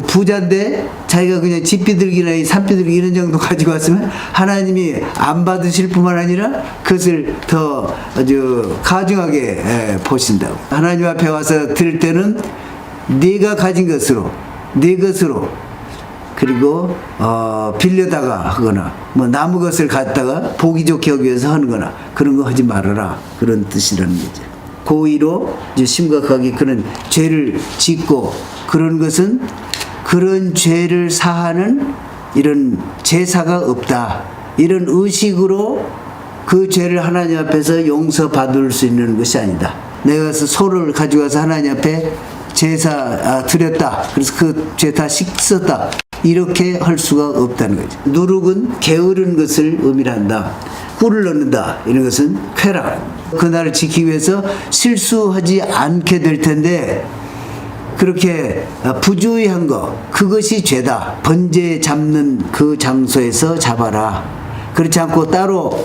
부자인데 자기가 그냥 집비둘기나 산비둘기 이런 정도 가지고 왔으면 하나님이 안 받으실 뿐만 아니라 그것을 더 아주 가중하게 보신다고. 하나님 앞에 와서 들 때는 네가 가진 것으로, 네 것으로, 그리고 빌려다가 하거나 뭐 남의 것을 갖다가 보기 좋게 하기 위해서 하는 거나 그런 거 하지 말아라, 그런 뜻이라는 거죠. 고의로 심각하게 그런 죄를 짓고 그런 것은 그런 죄를 사하는 이런 제사가 없다, 이런 의식으로 그 죄를 하나님 앞에서 용서받을 수 있는 것이 아니다. 내가 소를 가지고 와서 하나님 앞에 제사 드렸다, 그래서 그 죄 다 씻었다, 이렇게 할 수가 없다는 거죠. 누룩은 게으른 것을 의미한다. 꿀을 넣는다, 이런 것은 쾌락, 그날을 지키기 위해서 실수하지 않게 될 텐데 그렇게 부주의한 거, 그것이 죄다. 번제 잡는 그 장소에서 잡아라. 그렇지 않고 따로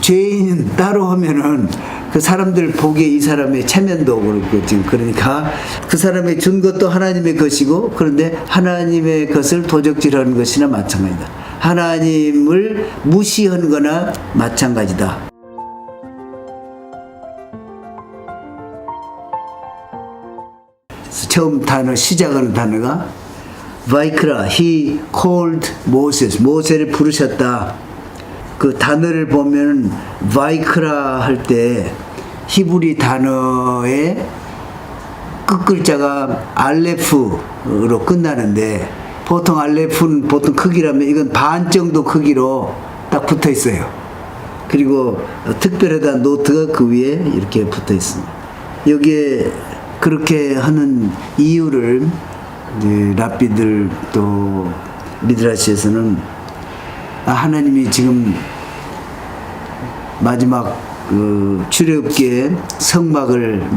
죄인 따로 하면은 그 사람들 보기에 이 사람의 체면도 그렇고, 지금 그러니까 그 사람이 준 것도 하나님의 것이고, 그런데 하나님의 것을 도적질하는 것이나 마찬가지다. 하나님을 무시한 거나 마찬가지다. 처음 단어, 시작하는 단어가 바이크라, he called Moses, 모세를 부르셨다. 그 단어를 보면 바이크라 할 때 히브리 단어의 끝글자가 알레프로 끝나는데, 보통 알레프는 보통 크기라면 이건 반 정도 크기로 딱 붙어 있어요. 그리고 특별하다 노트가 그 위에 이렇게 붙어 있습니다. 여기에 그렇게 하는 이유를 랍비들 또 미드라시에서는 하나님이 지금 마지막 그 출애굽기에 성막을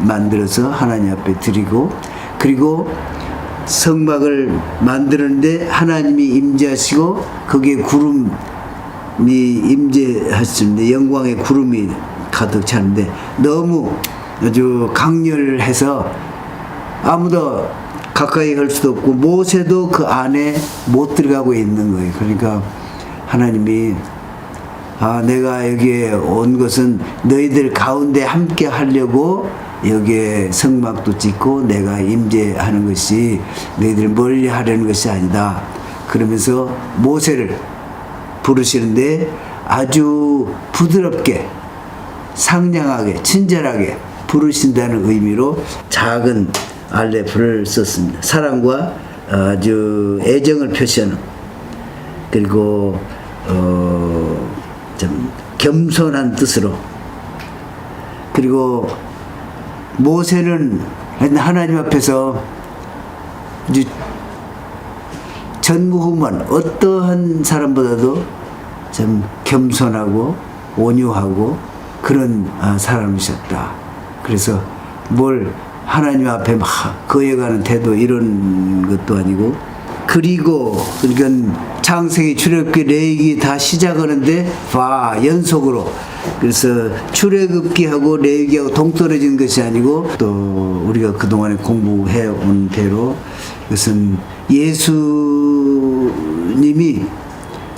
만들어서 하나님 앞에 드리고, 그리고 성막을 만드는데 하나님이 임재하시고 거기에 구름이 임재하시는데 영광의 구름이 가득 차는데 너무 아주 강렬해서 아무도 가까이 갈 수도 없고 모세도 그 안에 못 들어가고 있는 거예요. 그러니까 하나님이 내가 여기에 온 것은 너희들 가운데 함께 하려고 여기에 성막도 짓고 내가 임재하는 것이 너희들 멀리 하려는 것이 아니다. 그러면서 모세를 부르시는데 아주 부드럽게 상냥하게 친절하게 부르신다는 의미로 작은 알레프를 썼습니다. 사랑과 아주 애정을 표시하는, 그리고 좀 겸손한 뜻으로, 그리고 모세는 하나님 앞에서 전무후무한 어떠한 사람보다도 좀 겸손하고 온유하고 그런 사람이셨다. 그래서 뭘 하나님 앞에 막 거여가는 태도 이런 것도 아니고, 그리고 그러니까 창세기, 출애굽기, 레위기 다 시작하는데 연속으로, 그래서 출애굽기하고 레위기하고 동떨어진 것이 아니고 또 우리가 그동안에 공부해 온 대로 그것은 예수님이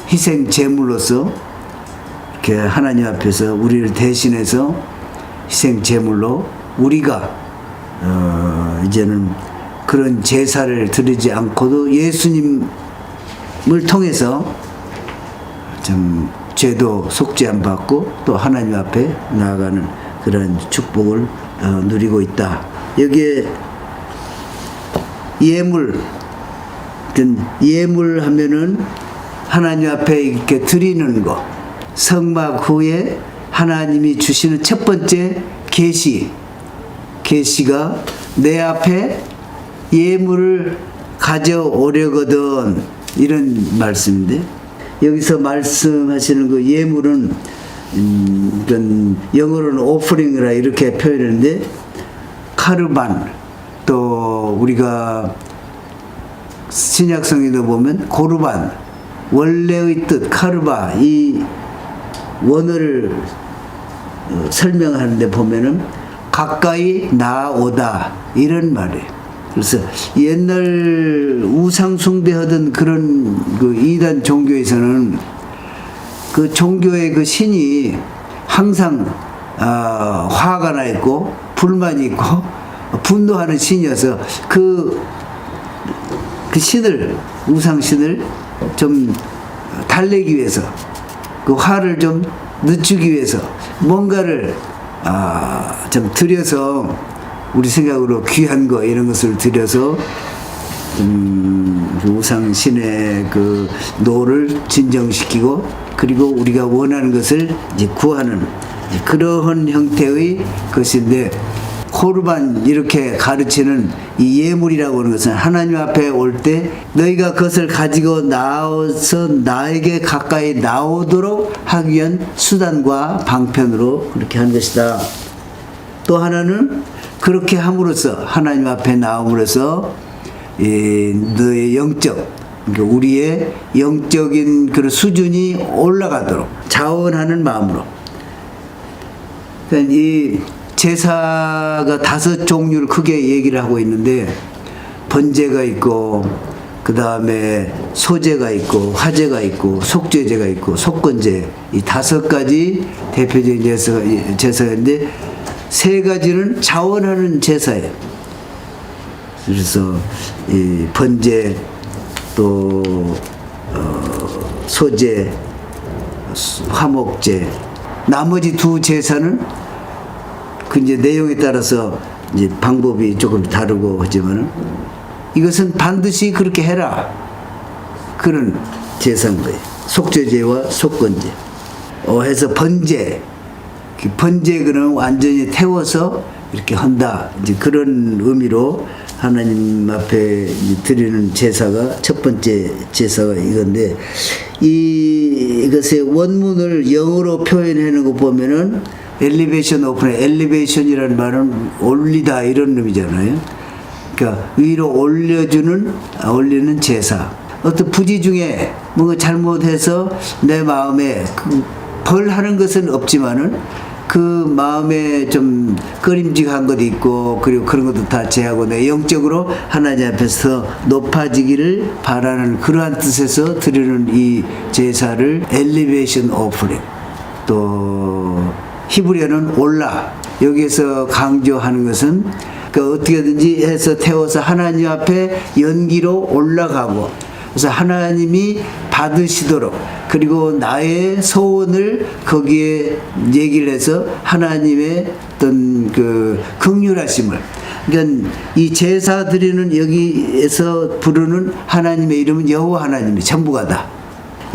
희생 제물로서 이렇게 하나님 앞에서 우리를 대신해서 희생 제물로 우리가 이제는 그런 제사를 드리지 않고도 예수님을 통해서 좀 죄도 속죄함 받고 또 하나님 앞에 나아가는 그런 축복을 누리고 있다. 여기에 예물 하면은 하나님 앞에 이렇게 드리는 거, 성막 후에 하나님이 주시는 첫 번째 계시가 내 앞에 예물을 가져오려거든, 이런 말씀인데, 여기서 말씀하시는 그 예물은 영어로는 오프링이라 이렇게 표현하는데, 카르반, 또 우리가 신약성에도 보면 고르반, 원래의 뜻 카르바, 이 원어를 설명하는데 보면은 가까이 나오다, 이런 말이에요. 그래서 옛날 우상 숭배하던 그런 그 이단 종교에서는 그 종교의 그 신이 항상 화가 나 있고 불만이 있고 분노하는 신이어서 그 신을, 우상신을 좀 달래기 위해서, 그 화를 좀 늦추기 위해서 뭔가를 좀 들여서, 우리 생각으로 귀한 거 이런 것을 들여서 그 우상신의 그 노를 진정시키고, 그리고 우리가 원하는 것을 이제 구하는 그러한 형태의 것인데, 코르반 이렇게 가르치는 이 예물이라고 하는 것은 하나님 앞에 올 때 너희가 그것을 가지고 나와서 나에게 가까이 나오도록 하기 위한 수단과 방편으로 그렇게 한 것이다. 또 하나는 그렇게 함으로써, 하나님 앞에 나옴으로써 너의 영적, 그러니까 우리의 영적인 그런 수준이 올라가도록 자원하는 마음으로. 그러니까 이 제사가 5 종류를 크게 얘기를 하고 있는데, 번제가 있고, 그 다음에 소제가 있고, 화제가 있고, 속죄제가 있고, 속건제, 이 5가지 대표적인 제사인데 3가지는 자원하는 제사예요. 그래서 이 번제, 또 소제, 화목제, 나머지 2 제사는 그 이제 내용에 따라서 이제 방법이 조금 다르고 하지만은 이것은 반드시 그렇게 해라, 그런 제사인 거예요. 속죄제와 속건제. 해서 번제, 번제는 완전히 태워서 이렇게 한다, 이제 그런 의미로 하나님 앞에 드리는 제사가, 첫 번째 제사가 이건데, 이것의 원문을 영어로 표현하는 거 보면은 엘리베이션 오픈에, 엘리베이션이라는 말은 올리다 이런 의미잖아요. 그러니까 위로 올리는 제사. 어떤 부지 중에 뭔가 잘못해서 내 마음에 벌하는 것은 없지만은 그 마음에 좀 꺼림직한 것도 있고, 그리고 그런 것도 다 제하고 내 영적으로 하나님 앞에서 높아지기를 바라는 그러한 뜻에서 드리는 이 제사를 엘리베이션 오프닝, 또 히브리어는 올라, 여기에서 강조하는 것은 그 어떻게든지 해서 태워서 하나님 앞에 연기로 올라가고, 그래서 하나님이 받으시도록, 그리고 나의 소원을 거기에 얘기를 해서 하나님의 어떤 그 긍휼하심을, 그러니까 이 제사 드리는 여기에서 부르는 하나님의 이름은 여호와 하나님이 전부가 다.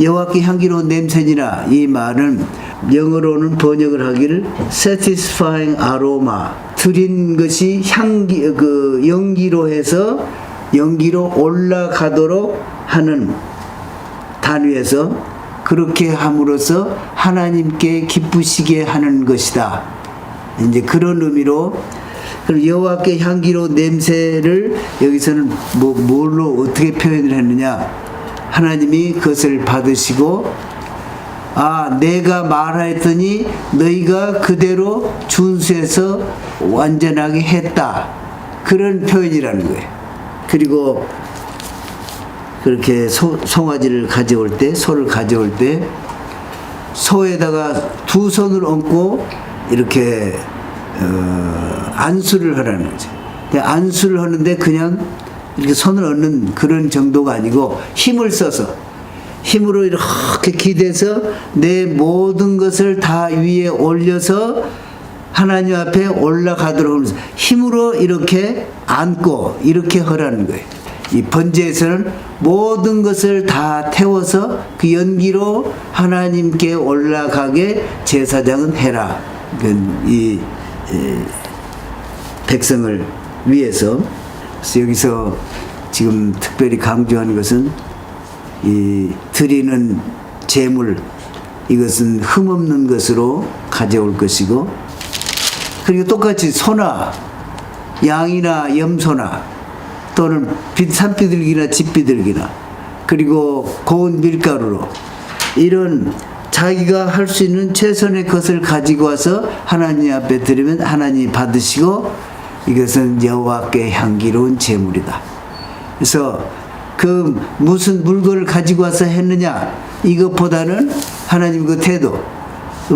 여호와께 향기로운 냄새니라, 이 말은 영어로는 번역을 하기를 satisfying aroma, 드린 것이 연기로 해서 연기로 올라가도록 하는 단위에서, 그렇게 함으로써 하나님께 기쁘시게 하는 것이다, 이제 그런 의미로. 그럼 여호와께 향기로운 냄새를 여기서는 뭘로 어떻게 표현을 했느냐, 하나님이 그것을 받으시고, 내가 말하였더니 너희가 그대로 준수해서 완전하게 했다, 그런 표현이라는 거예요. 그리고 그렇게 송아지를 가져올 때, 소를 가져올 때 소에다가 2 손을 얹고 이렇게 안수를 하라는 거죠. 안수를 하는데 그냥 이렇게 손을 얹는 그런 정도가 아니고 힘을 써서, 힘으로 이렇게 기대서 내 모든 것을 다 위에 올려서 하나님 앞에 올라가도록 하면서 힘으로 이렇게 안고 이렇게 하라는 거예요. 이 번제에서는 모든 것을 다 태워서 그 연기로 하나님께 올라가게 제사장은 해라, 이 백성을 위해서. 그래서 여기서 지금 특별히 강조하는 것은 이 드리는 제물, 이것은 흠없는 것으로 가져올 것이고, 그리고 똑같이 소나 양이나 염소나 또는 산비둘기나 집비둘기나, 그리고 고운 밀가루로 이런 자기가 할 수 있는 최선의 것을 가지고 와서 하나님 앞에 드리면 하나님이 받으시고, 이것은 여호와께 향기로운 제물이다. 그래서 그 무슨 물건을 가지고 와서 했느냐 이것보다는 하나님 그 태도,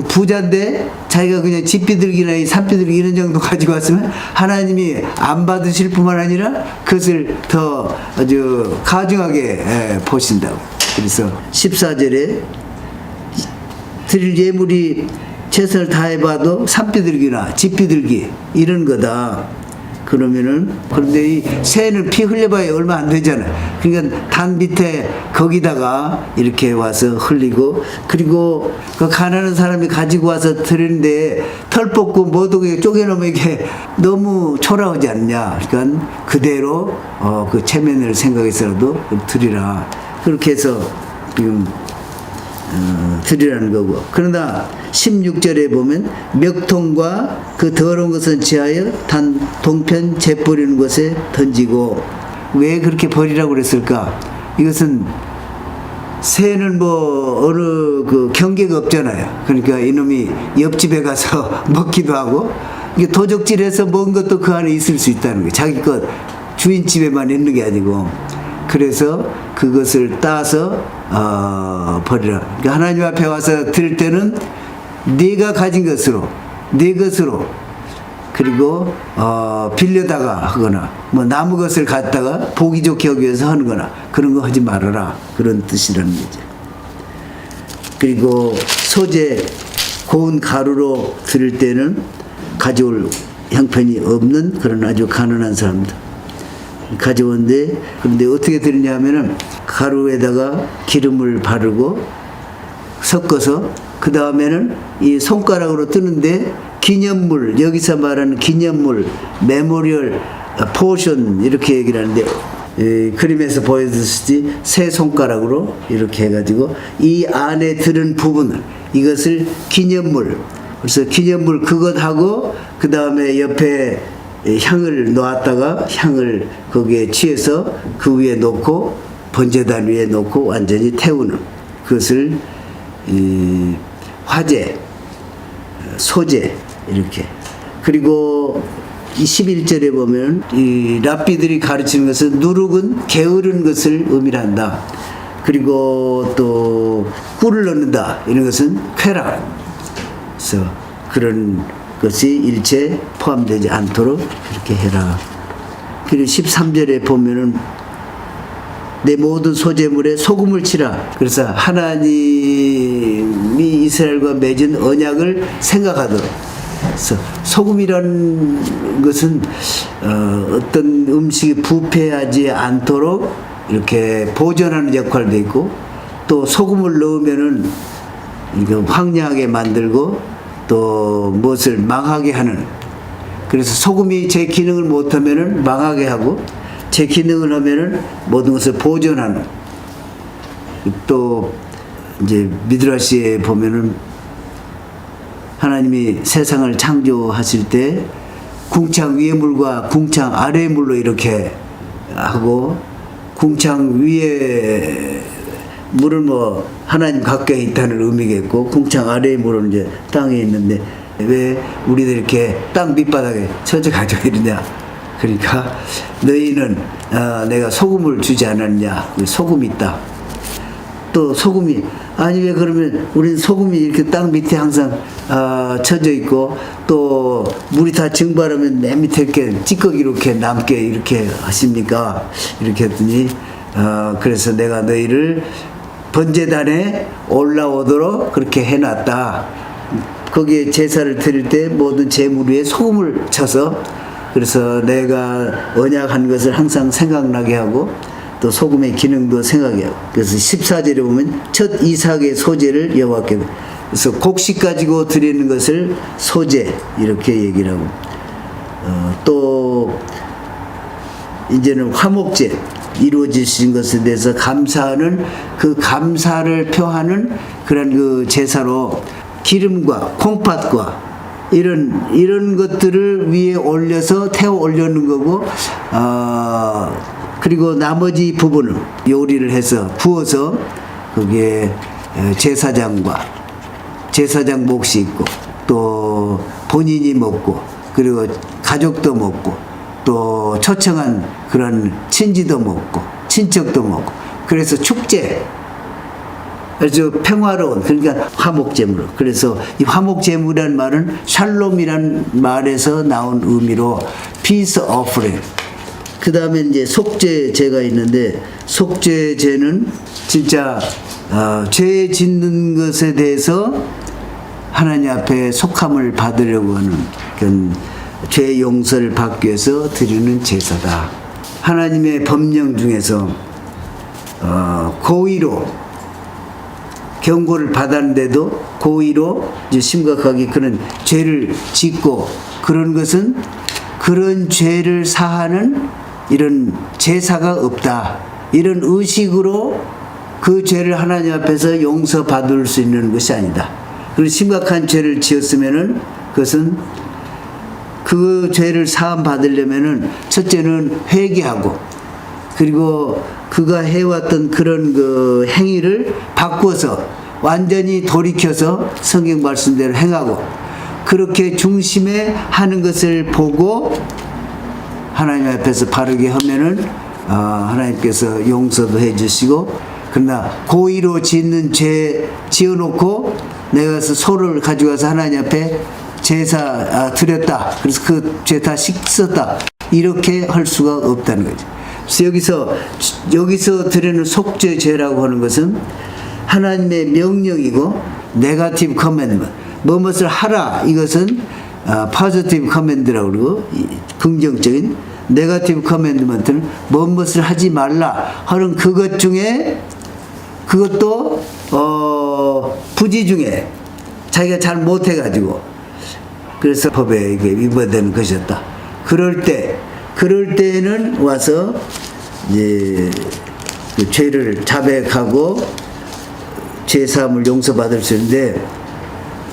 부자인데 자기가 그냥 집비둘기나 이 산비둘기 이런 정도 가지고 왔으면 하나님이 안 받으실 뿐만 아니라 그것을 더 아주 가증하게 보신다고. 그래서 14절에 드릴 예물이 최선을 다해봐도 산비둘기나 집비둘기 이런 거다. 그러면은, 그런데 이 새는 피 흘려봐야 얼마 안 되잖아. 그러니까 단 밑에 거기다가 이렇게 와서 흘리고, 그리고 그 가난한 사람이 가지고 와서 드리는데 털 뽑고 모독에 쪼개놓으면 이게 너무 초라하지 않냐. 그러니까 그대로 그 체면을 생각해서라도 드리라. 그렇게 해서 지금 드리라는 거고. 그러나 16절에 보면 멱통과 그 더러운 것은 지하여 단 동편 재 버리는 곳에 던지고. 왜 그렇게 버리라고 그랬을까? 이것은 새는 뭐 어느 그 경계가 없잖아요. 그러니까 이놈이 옆집에 가서 먹기도 하고, 이게 도적질해서 먹은 것도 그 안에 있을 수 있다는 거예요. 자기 것 주인집에만 있는 게 아니고. 그래서 그것을 따서 버리라. 그러니까 하나님 앞에 와서 드릴 때는 네가 가진 것으로, 네 것으로, 그리고 빌려다가 하거나 뭐 나무 것을 갖다가 보기 좋게 하기 위해서 하는 거나 그런 거 하지 말아라. 그런 뜻이라는 거죠. 그리고 소재 고운 가루로 드릴 때는 가져올 형편이 없는 그런 아주 가난한 사람들 가져오는데, 그런데 어떻게 드리냐 하면은 가루에다가 기름을 바르고 섞어서 그 다음에는 이 손가락으로 뜨는데 기념물, 여기서 말하는 기념물, 메모리얼, 포션 이렇게 얘기를 하는데, 그림에서 보여주듯이 세 손가락으로 이렇게 해가지고 이 안에 들은 부분을, 이것을 기념물, 그래서 기념물 그것하고 그 다음에 옆에 향을 놓았다가 향을 거기에 취해서 그 위에 놓고 번제단 위에 놓고 완전히 태우는, 그것을 화제, 소재 이렇게. 그리고 이 11절에 보면 이 랍비들이 가르치는 것은 누룩은 게으른 것을 의미한다. 그리고 또 꿀을 넣는다 이런 것은 쾌락. 그래서 그런 것이 일체 포함되지 않도록 그렇게 해라. 그리고 13절에 보면은 내 모든 소재물에 소금을 치라. 그래서 하나님이 이스라엘과 맺은 언약을 생각하도록. 그래서 소금이라는 것은 어떤 음식이 부패하지 않도록 이렇게 보존하는 역할도 있고, 또 소금을 넣으면은 이게 황량하게 만들고 또 무엇을 망하게 하는, 그래서 소금이 제 기능을 못하면은 망하게 하고 제 기능을 하면은 모든 것을 보존하는. 또 이제 미드라시에 보면은 하나님이 세상을 창조하실 때 궁창 위의 물과 궁창 아래의 물로 이렇게 하고, 궁창 위에 물은 뭐 하나님 가까이 있다는 의미겠고, 궁창 아래의 물은 이제 땅에 있는데 왜 우리들 이렇게 땅 밑바닥에 천천히 가지고 이러냐. 그러니까 너희는 내가 소금을 주지 않았냐. 소금이 있다. 또 소금이, 아니 왜 그러면 우리는 소금이 이렇게 땅 밑에 항상 쳐져 있고 또 물이 다 증발하면 맨 밑에 이렇게 찌꺼기로 이렇게 남게 이렇게 하십니까? 이렇게 했더니 그래서 내가 너희를 번제단에 올라오도록 그렇게 해놨다. 거기에 제사를 드릴 때 모든 제물 위에 소금을 쳐서, 그래서 내가 언약한 것을 항상 생각나게 하고 또 소금의 기능도 생각해 하고. 그래서 14절에 보면 첫 이삭의 소재를 여호와께, 그래서 곡식 가지고 드리는 것을 소재 이렇게 얘기를 하고, 또 이제는 화목제 이루어지신 것에 대해서 감사하는, 그 감사를 표하는 그런 그 제사로 기름과 콩팥과 이런 것들을 위에 올려서 태워 올려놓는 거고, 그리고 나머지 부분을 요리를 해서 부어서 거기에 제사장과 제사장 몫이 있고 또 본인이 먹고, 그리고 가족도 먹고 또 초청한 그런 친지도 먹고 친척도 먹고 그래서 축제 아주 평화로운 그러니까 화목제물 그래서 이 화목제물이라는 말은 샬롬이라는 말에서 나온 의미로 peace offering 그 다음에 이제 속죄제가 있는데 속죄제는 진짜 죄 짓는 것에 대해서 하나님 앞에 속함을 받으려고 하는 그런 죄 용서를 받기 위해서 드리는 제사다. 하나님의 법령 중에서 고의로 경고를 받았는데도 고의로 이제 심각하게 그런 죄를 짓고 그런 것은 그런 죄를 사하는 이런 제사가 없다. 이런 의식으로 그 죄를 하나님 앞에서 용서받을 수 있는 것이 아니다. 그리고 심각한 죄를 지었으면은 그것은 그 죄를 사함 받으려면은 첫째는 회개하고 그리고 그가 해왔던 그런 그 행위를 바꿔서 완전히 돌이켜서 성경 말씀대로 행하고 그렇게 중심에 하는 것을 보고 하나님 앞에서 바르게 하면은 하나님께서 용서도 해주시고 그러나 고의로 짓는 죄 지어놓고 내가 소를 가져가서 하나님 앞에 제사 드렸다. 그래서 그 죄 다 씻었다. 이렇게 할 수가 없다는 거죠. 그래서 여기서 드리는 속죄죄라고 하는 것은 하나님의 명령이고 네거티브 커맨드먼트 무엇을 하라 이것은 포지티브 커맨드라고 그러고 긍정적인 네거티브 커맨드먼트는 무엇을 하지 말라 하는 그것 중에 그것도 부지 중에 자기가 잘 못해가지고 그래서 법에 위반되는 것이었다. 그럴 때는 와서 이제 그 죄를 자백하고 죄사함을 용서받을 수 있는데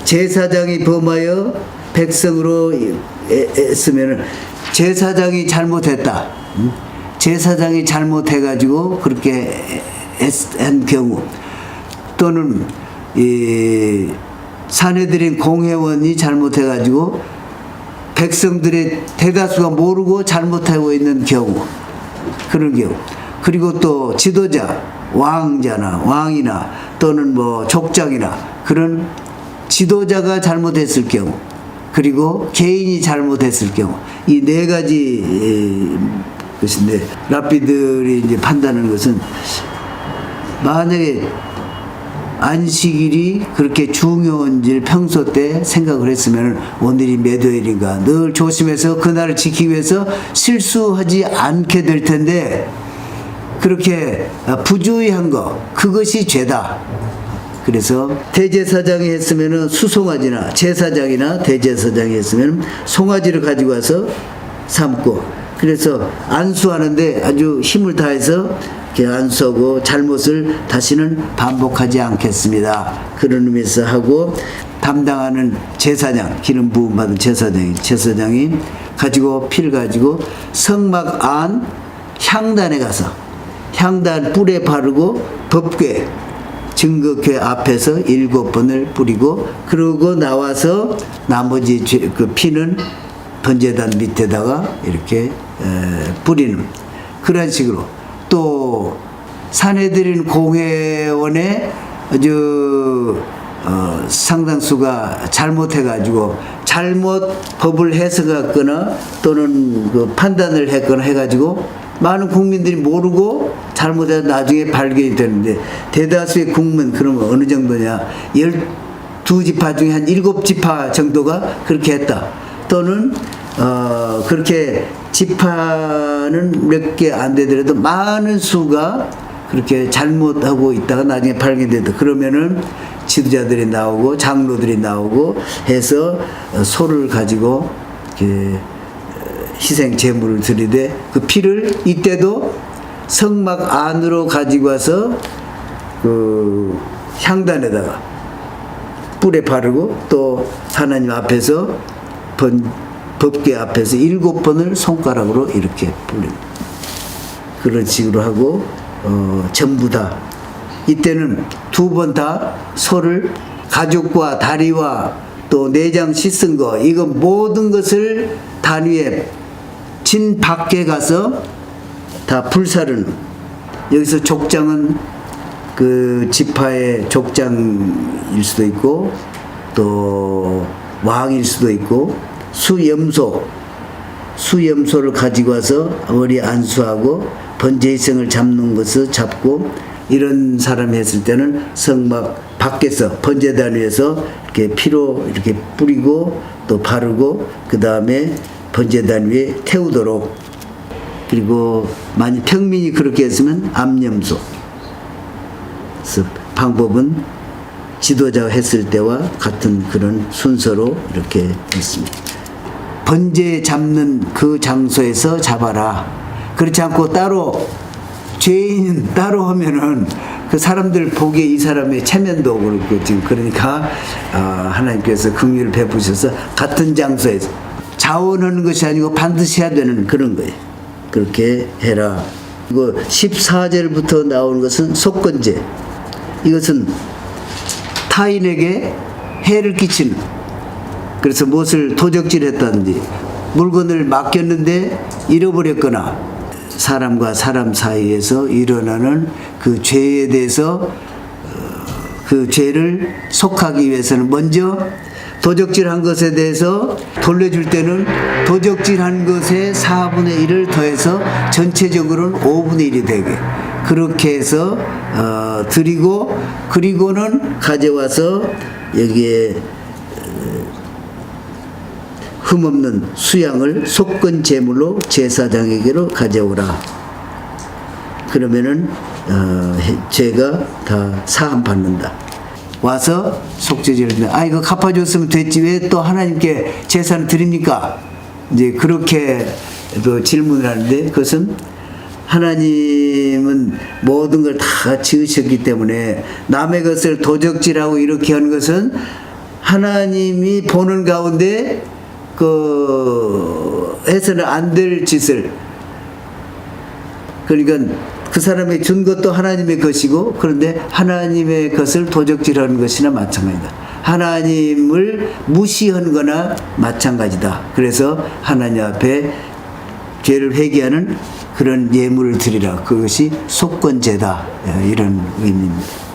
제사장이 범하여 백성으로 했으면은 제사장이 잘못했다. 제사장이 잘못해가지고 그렇게 한 경우 또는 이 산헤드린 공회원이 잘못해가지고 백성들의 대다수가 모르고 잘못하고 있는 경우 그런 경우 그리고 또 지도자 왕이나 또는 뭐 족장이나 그런 지도자가 잘못했을 경우 그리고 개인이 잘못했을 경우 이 네 가지 것인데 랍비들이 이제 판단하는 것은 만약에 안식일이 그렇게 중요한지를 평소 때 생각을 했으면 오늘이 몇 요일인가 늘 조심해서 그날을 지키기 위해서 실수하지 않게 될 텐데 그렇게 부주의한 거 그것이 죄다. 그래서 대제사장이 했으면은 수송아지나 제사장이나 대제사장이 했으면 송아지를 가지고 와서 삶고 그래서 안수하는데 아주 힘을 다해서 안수하고 잘못을 다시는 반복하지 않겠습니다. 그런 의미에서 하고 담당하는 제사장 기름 부음 받은 제사장이 가지고 피를 가지고 성막 안 향단에 가서 향단 뿔에 바르고 법궤 증거궤 앞에서 7번을 뿌리고 그러고 나와서 나머지 그 피는 번제단 밑에다가 이렇게 뿌리는 그런 식으로 또 산헤드린 공회원의 아주 상당수가 잘못해가지고 잘못 법을 해석했거나 또는 그 판단을 했거나 해가지고 많은 국민들이 모르고 잘못해서 나중에 발견이 되는데 대다수의 국민 그러면 어느 정도냐 12지파 중에 한 7지파 정도가 그렇게 했다 또는 그렇게 지파는 몇 개 안 되더라도 많은 수가 그렇게 잘못하고 있다가 나중에 발견됐다. 그러면은 지도자들이 나오고 장로들이 나오고 해서 소를 가지고 이렇게 희생 제물을 드리되 그 피를 이때도 성막 안으로 가지고 와서 그 향단에다가 뿔에 바르고 또 하나님 앞에서 법궤 앞에서 7번을 손가락으로 이렇게 뿌립니다. 그런 식으로 하고 전부 다 이때는 2번 다 소를 가죽과 다리와 또 내장 씻은 거 이거 모든 것을 단위에 진 밖에 가서 다 불사르는, 여기서 족장은 그 지파의 족장일 수도 있고 또 왕일 수도 있고, 수염소를 가지고 와서 머리 안수하고 번제의성을 잡는 것을 잡고, 이런 사람이 했을 때는 성막 밖에서 번제단 위에서 이렇게 피로 이렇게 뿌리고 또 바르고 그 다음에 번제단 위에 태우도록. 그리고 만약 평민이 그렇게 했으면 암염소. 그래서 방법은 지도자가 했을 때와 같은 그런 순서로 이렇게 했습니다. 번제 잡는 그 장소에서 잡아라. 그렇지 않고 따로 죄인 따로 하면은 그 사람들 보기에 이 사람의 체면도 그렇고 지금, 그러니까 하나님께서 긍휼을 베푸셔서 같은 장소에서 자원하는 것이 아니고 반드시 해야 되는 그런 거예요. 그렇게 해라. 이거 14절부터 나오는 것은 속건제. 이것은 타인에게 해를 끼치는, 그래서 무엇을 도적질했다든지 물건을 맡겼는데 잃어버렸거나 사람과 사람 사이에서 일어나는 그 죄에 대해서 그 죄를 속하기 위해서는 먼저 도적질한 것에 대해서 돌려줄 때는 도적질한 것의 4분의 1을 더해서 전체적으로는 5분의 1이 되게 그렇게 해서 드리고, 그리고는 가져와서 여기에 흠없는 수양을 속건 제물로 제사장에게로 가져오라. 그러면은 죄가 다 사함 받는다. 와서 속죄제를 이거 갚아줬으면 됐지 왜 또 하나님께 제사를 드립니까? 이제 그렇게 또 질문을 하는데, 그것은 하나님은 모든 걸 다 지으셨기 때문에 남의 것을 도적질하고 이렇게 하는 것은 하나님이 보는 가운데 해서는 안 될 짓을, 그러니까 그 사람이 준 것도 하나님의 것이고, 그런데 하나님의 것을 도적질하는 것이나 마찬가지다. 하나님을 무시한 거나 마찬가지다. 그래서 하나님 앞에 죄를 회개하는 그런 예물을 드리라. 그것이 속건제다. 이런 의미입니다.